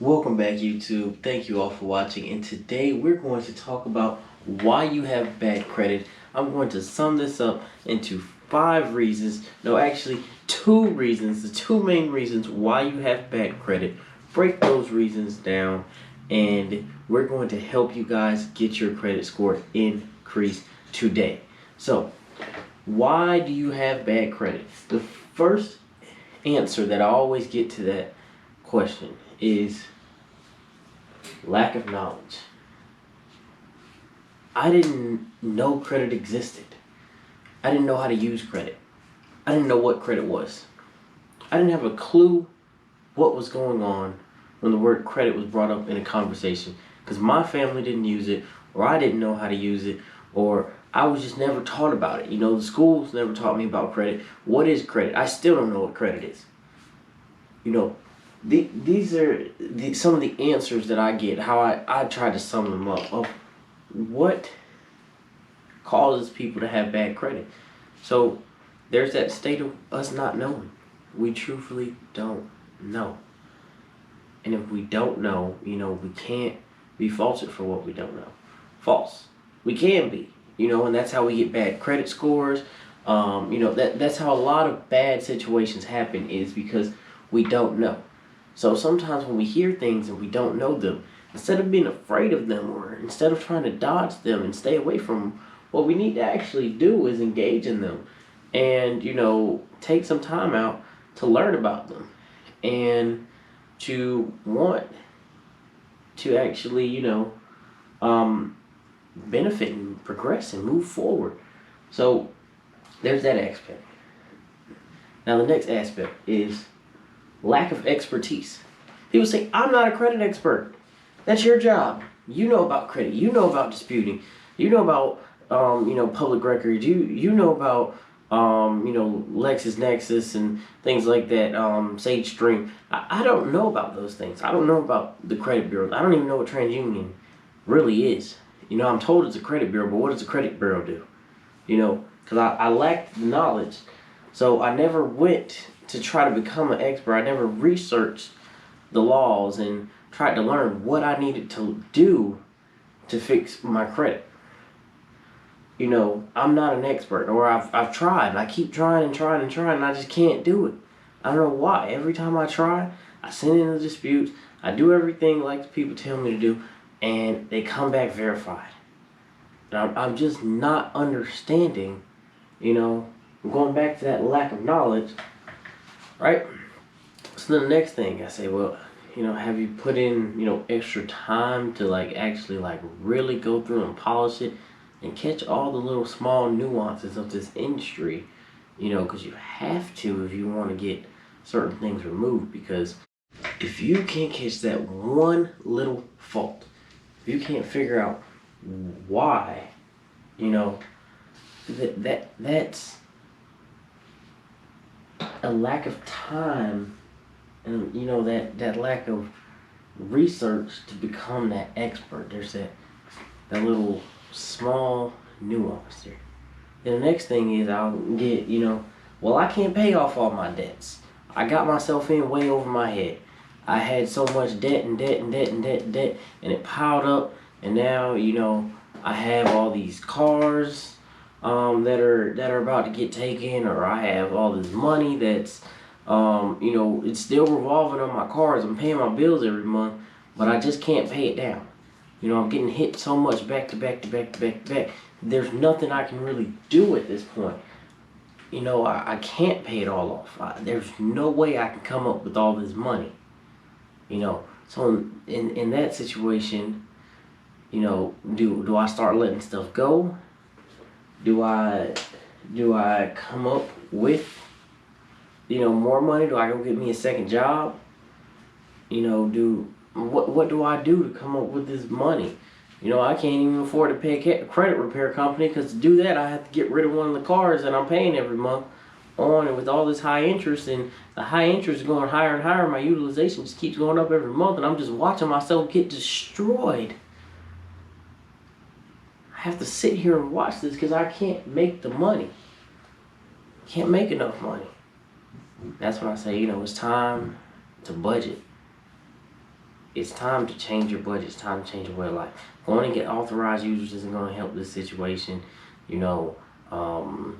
Welcome back, YouTube. Thank you all for watching. And today we're going to talk about why you have bad credit. I'm going to sum this up into 5 reasons. No, actually 2 reasons. The 2 main reasons why you have bad credit. Break those reasons down, and we're going to help you guys get your credit score increased today. So, why do you have bad credit? The first answer that I always get to that question is lack of knowledge. I didn't know credit existed. I didn't know how to use credit. I didn't know what credit was. I didn't have a clue what was going on when the word credit was brought up in a conversation, because my family didn't use it, or I didn't know how to use it, or I was just never taught about it. The schools never taught me about credit. What is credit? I still don't know what credit is. These are some of the answers that I get, how I try to sum them up, of what causes people to have bad credit. So there's that state of us not knowing. We truthfully don't know. And if we don't know, we can't be faulted for what we don't know. False. We can be, and that's how we get bad credit scores. That's how a lot of bad situations happen, is because we don't know. So sometimes when we hear things and we don't know them, instead of being afraid of them, or instead of trying to dodge them and stay away from them, what we need to actually do is engage in them and, take some time out to learn about them and to want to actually, benefit and progress and move forward. So there's that aspect. Now the next aspect is lack of expertise. People say, I'm not a credit expert. That's your job. You know about credit. You know about disputing. You know about, public records. You know about, LexisNexis and things like that, Sage Stream. I don't know about those things. I don't know about the credit bureaus. I don't even know what TransUnion really is. I'm told it's a credit bureau, but what does a credit bureau do? Because I lacked the knowledge. So I never went to try to become an expert. I never researched the laws and tried to learn what I needed to do to fix my credit. I'm not an expert, or I've tried, and I keep trying and trying and trying, and I just can't do it. I don't know why. Every time I try, I send in the disputes, I do everything like the people tell me to do, and they come back verified. And I'm just not understanding, going back to that lack of knowledge, right? So the next thing I say, well, have you put in, extra time to actually really go through and polish it and catch all the little small nuances of this industry, because you have to if you want to get certain things removed. Because if you can't catch that one little fault, if you can't figure out why, that's a lack of time, and that lack of research to become that expert. There's that little small nuance there. Then the next thing is I'll get, well, I can't pay off all my debts. I got myself in way over my head. I had so much debt and debt and debt and debt and debt, and it piled up, and now, I have all these cars that are about to get taken, or I have all this money that's it's still revolving on my cars. I'm paying my bills every month, but I just can't pay it down. I'm getting hit so much back to back to back to back to back. There's nothing I can really do at this point. I can't pay it all off. There's no way I can come up with all this money. So in that situation, do I start letting stuff go? Do I come up with, more money? Do I go get me a second job? What do I do to come up with this money? I can't even afford to pay a credit repair company, because to do that I have to get rid of one of the cars that I'm paying every month on, and with all this high interest, and the high interest is going higher and higher, my utilization just keeps going up every month, and I'm just watching myself get destroyed. I have to sit here and watch this because I can't make the money. Can't make enough money. That's when I say, it's time to budget. it's time to change your budget. It's time to change your way of life. Going and get authorized users isn't going to help this situation. You know, going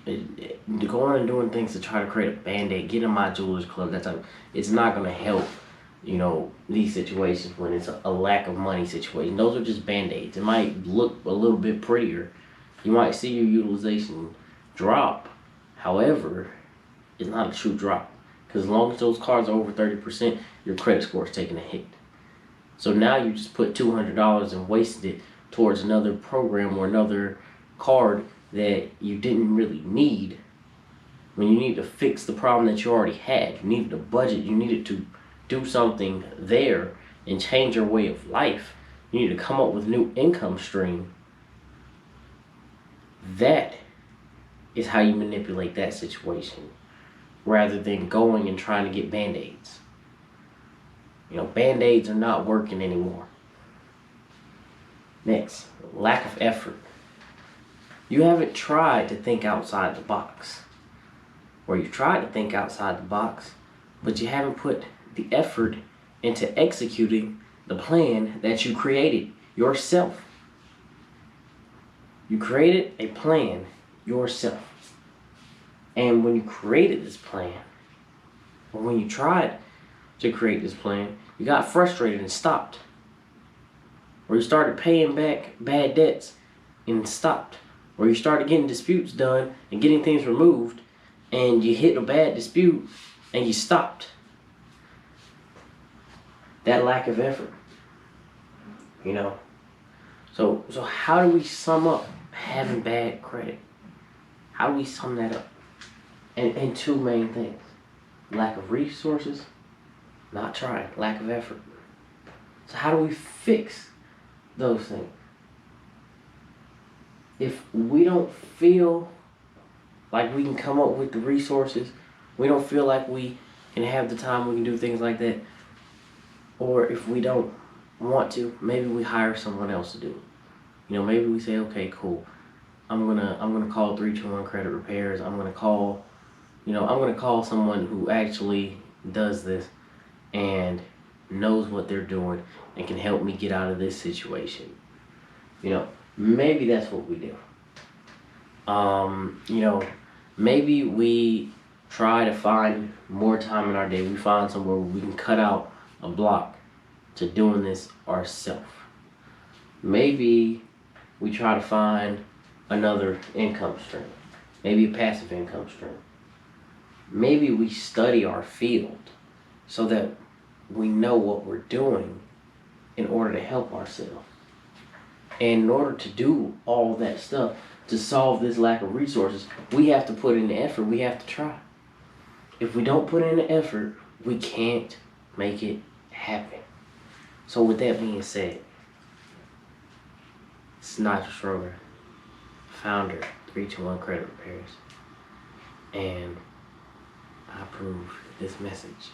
and doing things to try to create a band-aid, getting my jeweler's club, that type, it's not going to help, you know, these situations when it's a lack of money situation. Those are just band-aids. It might look a little bit prettier. You might see your utilization drop. However, it's not a true drop. Because as long as those cards are over 30%, your credit score is taking a hit. So now you just put $200 and wasted it towards another program or another card that you didn't really need, when you need to fix the problem that you already had. You needed a budget. You needed to do something there and change your way of life. You need to come up with a new income stream. That is how you manipulate that situation, rather than going and trying to get band-aids. You know, band-aids are not working anymore. Next, lack of effort. You haven't tried to think outside the box. Or you've tried to think outside the box, but you haven't put the effort into executing the plan that you created yourself. You created a plan yourself. And when you created this plan, or when you tried to create this plan, you got frustrated and stopped. Or you started paying back bad debts and stopped. Or you started getting disputes done and getting things removed, and you hit a bad dispute and you stopped. That lack of effort. You know? So how do we sum up having bad credit? How do we sum that up? And two main things. Lack of resources, not trying, lack of effort. So how do we fix those things? If we don't feel like we can come up with the resources, we don't feel like we can have the time, we can do things like that, or if we don't want to, maybe we hire someone else to do it. You know, maybe we say, okay, cool, I'm gonna call 321 Credit Repairs. I'm gonna call someone who actually does this and knows what they're doing and can help me get out of this situation. You know, maybe that's what we do. You know, maybe we try to find more time in our day. We find somewhere where we can cut out a block to doing this ourselves. Maybe we try to find another income stream. Maybe a passive income stream. Maybe we study our field so that we know what we're doing in order to help ourselves. And in order to do all that stuff, to solve this lack of resources, we have to put in the effort. We have to try. If we don't put in the effort, we can't make it happen. So with that being said, it's Nigel Schroeder, founder, 321 Credit Repairs, and I approve this message.